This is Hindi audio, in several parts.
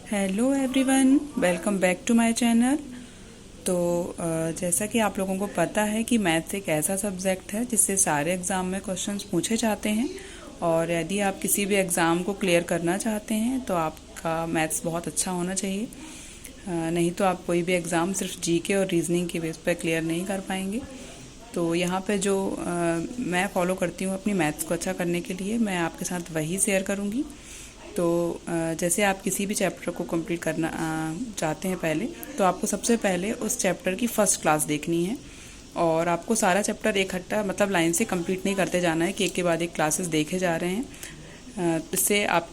Hello everyone, welcome back to my channel. तो जैसा कि आप लोगों को पता है कि मैथ्स एक ऐसा सब्जेक्ट है जिससे सारे एग्ज़ाम में क्वेश्चंस पूछे जाते हैं। और यदि आप किसी भी एग्ज़ाम को क्लियर करना चाहते हैं तो आपका मैथ्स बहुत अच्छा होना चाहिए। नहीं तो आप कोई भी एग्ज़ाम सिर्फ जीके और रीजनिंग के बेस पर क्लियर नहीं कर पाएंगे। तो यहाँ पे जो मैं फॉलो करती हूँ अपनी मैथ्स को अच्छा करने के लिए, मैं आपके साथ वही शेयर करूँगी। तो जैसे आप किसी भी चैप्टर को कंप्लीट करना चाहते हैं पहले, तो आपको सबसे पहले उस चैप्टर की फ़र्स्ट क्लास देखनी है। और आपको सारा चैप्टर इकट्ठा मतलब लाइन से कंप्लीट नहीं करते जाना है कि एक के बाद एक क्लासेस देखे जा रहे हैं। इससे आप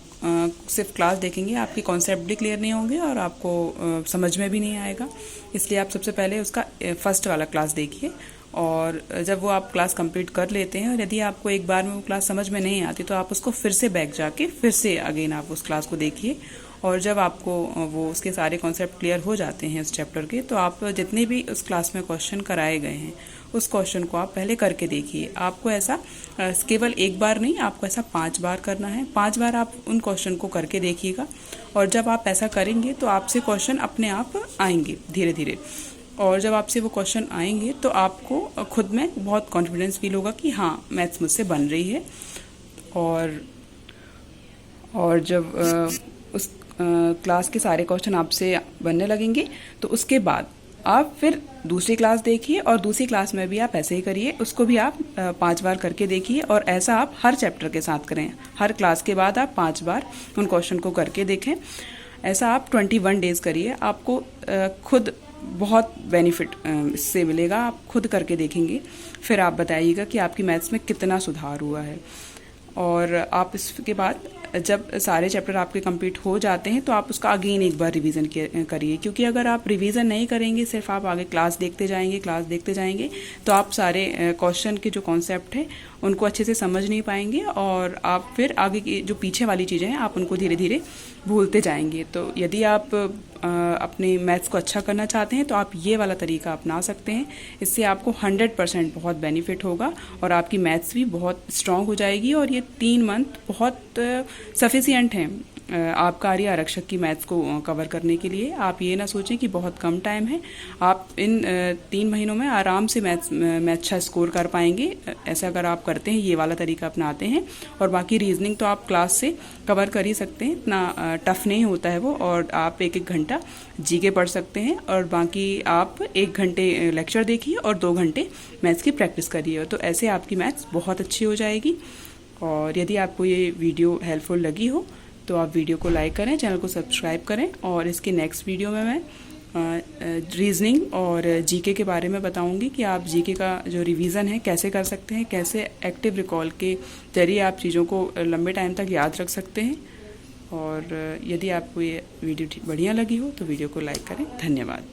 सिर्फ क्लास देखेंगे, आपकी कॉन्सेप्ट भी क्लियर नहीं होंगे और आपको समझ में भी नहीं आएगा। इसलिए आप सबसे पहले उसका फर्स्ट वाला क्लास देखिए। और जब वो आप क्लास कंप्लीट कर लेते हैं और यदि आपको एक बार में वो क्लास समझ में नहीं आती तो आप उसको फिर से बैक जाके फिर से अगेन आप उस क्लास को देखिए। और जब आपको वो उसके सारे कॉन्सेप्ट क्लियर हो जाते हैं इस चैप्टर के, तो आप जितने भी उस क्लास में क्वेश्चन कराए गए हैं उस क्वेश्चन को आप पहले करके देखिए। आपको ऐसा केवल एक बार नहीं, आपको ऐसा 5 बार करना है। 5 बार आप उन क्वेश्चन को करके देखिएगा। और जब आप ऐसा करेंगे तो आपसे क्वेश्चन अपने आप आएंगे धीरे धीरे। और जब आपसे वो क्वेश्चन आएंगे तो आपको खुद में बहुत कॉन्फिडेंस फील होगा कि हाँ, मैथ्स मुझसे बन रही है। और जब उस क्लास के सारे क्वेश्चन आपसे बनने लगेंगे तो उसके बाद आप फिर दूसरी क्लास देखिए और दूसरी क्लास में भी आप ऐसे ही करिए। उसको भी आप 5 बार करके देखिए और ऐसा आप हर चैप्टर के साथ करें। हर क्लास के बाद आप 5 बार उन क्वेश्चन को करके देखें। ऐसा आप 21 डेज करिए। आपको खुद बहुत बेनिफिट इससे मिलेगा। आप खुद करके देखेंगे, फिर आप बताइएगा कि आपकी मैथ्स में कितना सुधार हुआ है। और आप इसके बाद जब सारे चैप्टर आपके कंप्लीट हो जाते हैं तो आप उसका अगेन एक बार रिवीजन करिए। क्योंकि अगर आप रिवीजन नहीं करेंगे, सिर्फ आप आगे क्लास देखते जाएंगे तो आप सारे क्वेश्चन के जो कॉन्सेप्ट है उनको अच्छे से समझ नहीं पाएंगे और आप फिर आगे की जो पीछे वाली चीज़ें हैं आप उनको धीरे धीरे भूलते जाएंगे। तो यदि आप अपने मैथ्स को अच्छा करना चाहते हैं तो आप ये वाला तरीका अपना सकते हैं। इससे आपको 100% बहुत बेनिफिट होगा और आपकी मैथ्स भी बहुत स्ट्रांग हो जाएगी। और ये 3 मंथ बहुत सफिशिएंट हैं आपका आर्य आरक्षक की मैथ्स को कवर करने के लिए। आप ये ना सोचें कि बहुत कम टाइम है। आप इन 3 महीनों में आराम से मैथ्स में अच्छा स्कोर कर पाएंगे। ऐसा अगर आप करते हैं, ये वाला तरीका अपनाते हैं। और बाकी रीजनिंग तो आप क्लास से कवर कर ही सकते हैं, इतना टफ नहीं होता है वो। और आप 1-1 घंटा जीके पढ़ सकते हैं और बाकी आप 1 घंटे लेक्चर देखिए और 2 घंटे मैथ्स की प्रैक्टिस करिए। तो ऐसे आपकी मैथ्स बहुत अच्छी हो जाएगी। और यदि आपको ये वीडियो हेल्पफुल लगी हो तो आप वीडियो को लाइक करें, चैनल को सब्सक्राइब करें। और इसके नेक्स्ट वीडियो में मैं रीजनिंग और जीके के बारे में बताऊंगी कि आप जीके का जो रिवीजन है कैसे कर सकते हैं, कैसे एक्टिव रिकॉल के जरिए आप चीज़ों को लंबे टाइम तक याद रख सकते हैं। और यदि आपको ये वीडियो बढ़िया लगी हो तो वीडियो को लाइक करें। धन्यवाद।